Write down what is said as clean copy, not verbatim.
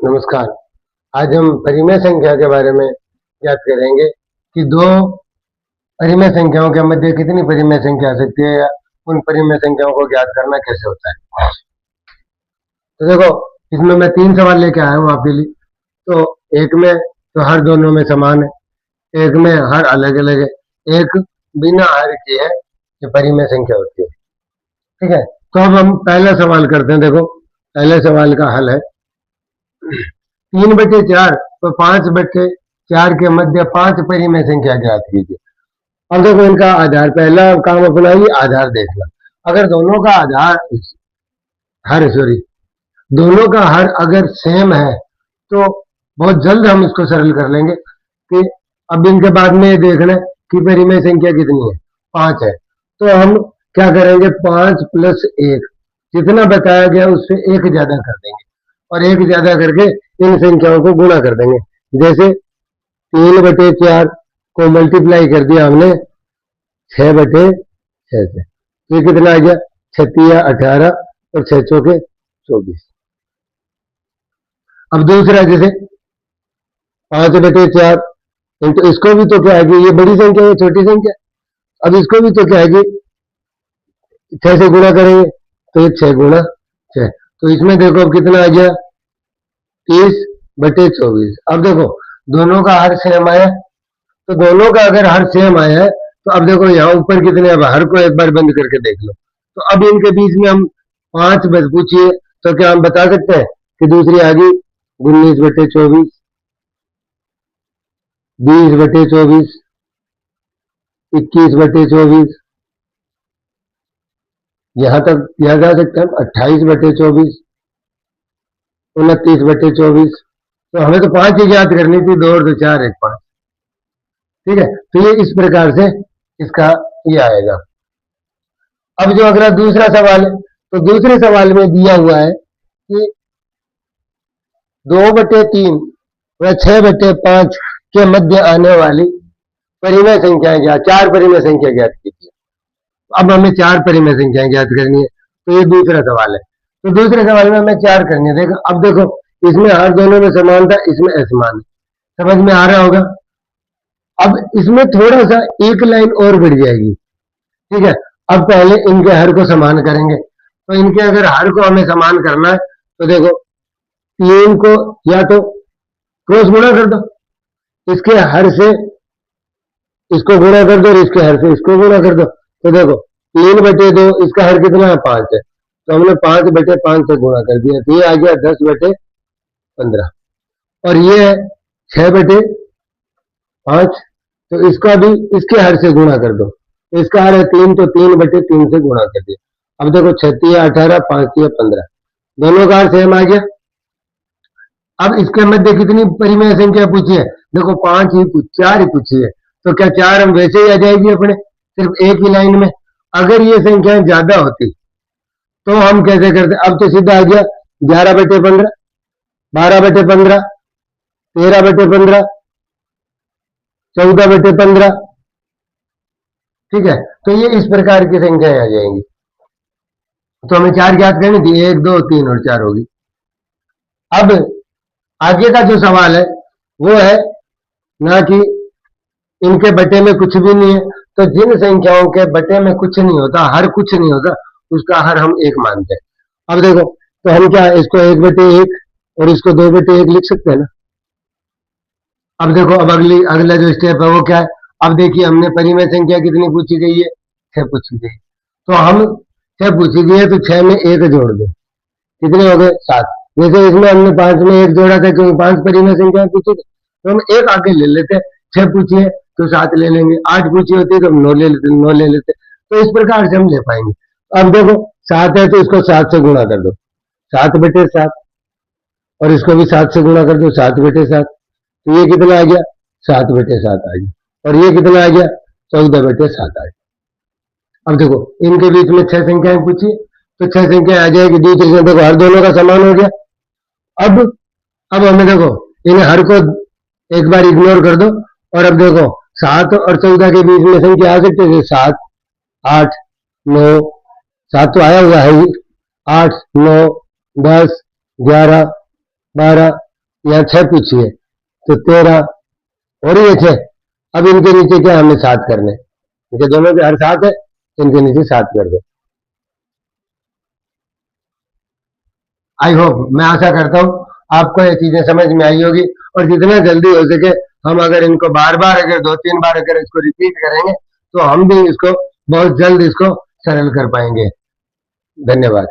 नमस्कार। आज हम परिमेय संख्या के बारे में याद करेंगे कि दो परिमेय संख्याओं के मध्य कितनी परिमेय संख्या आ सकती है या उन परिमेय संख्याओं को ज्ञात करना कैसे होता है। तो देखो, इसमें मैं 3 सवाल लेके आया हूँ आपके लिए। तो एक में तो हर दोनों में समान है, एक में हर अलग अलग है, एक बिना हर के है जो परिमेय संख्या होती है। ठीक है, तो अब हम पहला सवाल करते हैं। देखो, पहले सवाल का हल है 3/4 तो 5/4 के मध्य 5 परिमेय संख्या ज्ञात कीजिए। अब देखो, इनका आधार, पहला काम अपना ही आधार देखना। अगर दोनों का आधार दोनों का हर अगर सेम है तो बहुत जल्द हम इसको सरल कर लेंगे कि अब इनके बाद में ये देखना है कि परिमेय संख्या कितनी है, 5 है। तो हम क्या करेंगे, 5 + 1 जितना बताया गया उससे 1 ज्यादा कर देंगे और 1 ज्यादा करके इन संख्याओं को गुणा कर देंगे। जैसे 3/4 को मल्टीप्लाई कर दिया हमने 6/6 से, ये कितना आ गया, 36 18 और 6 चौके 24। अब दूसरा, जैसे 5/4 तो इसको भी तो क्या है कि ये बड़ी संख्या है, छोटी संख्या। अब इसको भी तो क्या है कि 6 से गुणा करेंगे तो ये 6 × 6, तो इसमें देखो अब कितना आ गया, 30/24। अब देखो, दोनों का हर सेम आया, तो दोनों का अगर हर सेम आया है तो अब देखो यहाँ ऊपर कितने, अब हर को एक बार बंद करके देख लो। तो अब इनके बीच में हम 5 बस पूछिए तो क्या हम बता सकते हैं कि दूसरी आ गई 19/24, 20/24, 21/24, यहां तक किया जा सकता है 28/24, 29/24। तो हमें तो 5 ही याद करनी थी, 2 और 2 4 1 5। ठीक है, तो ये इस प्रकार से इसका ये आएगा। अब जो अगला दूसरा सवाल है, तो दूसरे सवाल में दिया हुआ है कि 2/3 व 6/5 के मध्य आने वाली परिमेय संख्याएं क्या, 4 परिमेय संख्या ज्ञात कीजिए। अब हमें 4 परिमेय संख्याएं ज्ञात करनी है, तो ये दूसरा सवाल है। तो दूसरे सवाल में हमें 4 करनी है। देखो, अब देखो, इसमें हर दोनों में समान था, इसमें असमान है। समझ में आ रहा होगा। अब इसमें थोड़ा सा एक लाइन और बढ़ जाएगी। ठीक है, अब पहले इनके हर को समान करेंगे। तो इनके अगर हर को हमें समान करना है तो देखो, 3 को या तो क्रॉस गुणा कर दो, इसके हर से इसको गुणा कर दो और इसके हर से इसको गुणा कर दो। तो देखो, 3/2, इसका हर कितना है, 5 है, तो हमने 5/5 से गुणा कर दिया, तो ये आ गया 10/15। और ये है 6/5, तो इसका भी इसके हर से गुणा कर दो, इसका हर है 3, तो 3/3 से गुणा कर दिया। अब देखो, 36 18, 5 15, दोनों का हर सेम आ गया। अब इसके मध्य कितनी परिमेय संख्या पूछी है, देखो 5 ही 4 ही पूछी है, तो क्या 4 हम वैसे ही आ जाएगी अपने सिर्फ एक ही लाइन में। अगर ये संख्याएं ज्यादा होती तो हम कैसे करते, अब तो सीधा आ गया 11/15, 12/15, 13/15, 14/15। ठीक है, तो ये इस प्रकार की संख्याएं आ जाएंगी। तो हमें 4 ज्ञात करनी थी, 1 2 3 और 4 होगी। अब आगे का जो सवाल है वो है ना कि इनके बटे में कुछ भी नहीं है, तो जिन संख्याओं के बटे में कुछ नहीं होता, हर कुछ नहीं होता, उसका हर हम 1 मानते हैं। अब देखो, तो हम क्या, इसको 1/1 और इसको 2/1 लिख सकते हैं ना। अब देखो, अब अगला जो स्टेप है वो क्या है। अब देखिए, हमने परिमेय संख्या कितनी पूछी गई है, 6 पूछी गई। तो हम 6 पूछी गई है तो 6 में 1 जोड़ दो, कितने हो गए, 7। जैसे इसमें हमने 5 में 1 जोड़ा था क्योंकि 5 परिमेय संख्या पूछी थी, तो हम 1 आगे ले लेते। 6 पूछिए तो 7 ले लेंगे, 8 पूछी होती है तो हम 9 ले लेते, 9 ले लेते। तो इस प्रकार से हम ले पाएंगे। अब देखो, 7 है तो इसको 7 से गुणा कर दो, 7/7, और इसको भी 7 से गुणा कर दो, 7/7। तो ये कितना आ गया, 7/7 आ गया, और ये कितना आ गया, 14/7 आ गया। अब देखो, इनके बीच में 6 संख्याएं पूछी, तो 6 संख्या आ जाएगी। दूसरी संख्या को हर दोनों का समान हो गया। अब हमें देखो, इन हर को एक बार इग्नोर कर दो, और अब देखो 7 और 14 के बीच में संख्या आ सकती है, 7 8 9, 7 तो आया हुआ है ही, 8 9 10 11 12 यहाँ 6 पीछे है तो 13 और ये 6। अब इनके नीचे क्या हमें 7 करने, इनके दोनों के हर 7 है, इनके नीचे 7 कर दो। आई होप, मैं आशा करता हूं आपको ये चीजें समझ में आई होगी, और जितना जल्दी हो सके हम अगर इनको बार बार अगर 2-3 बार अगर इसको रिपीट करेंगे तो हम भी इसको बहुत जल्द इसको सरल कर पाएंगे। धन्यवाद।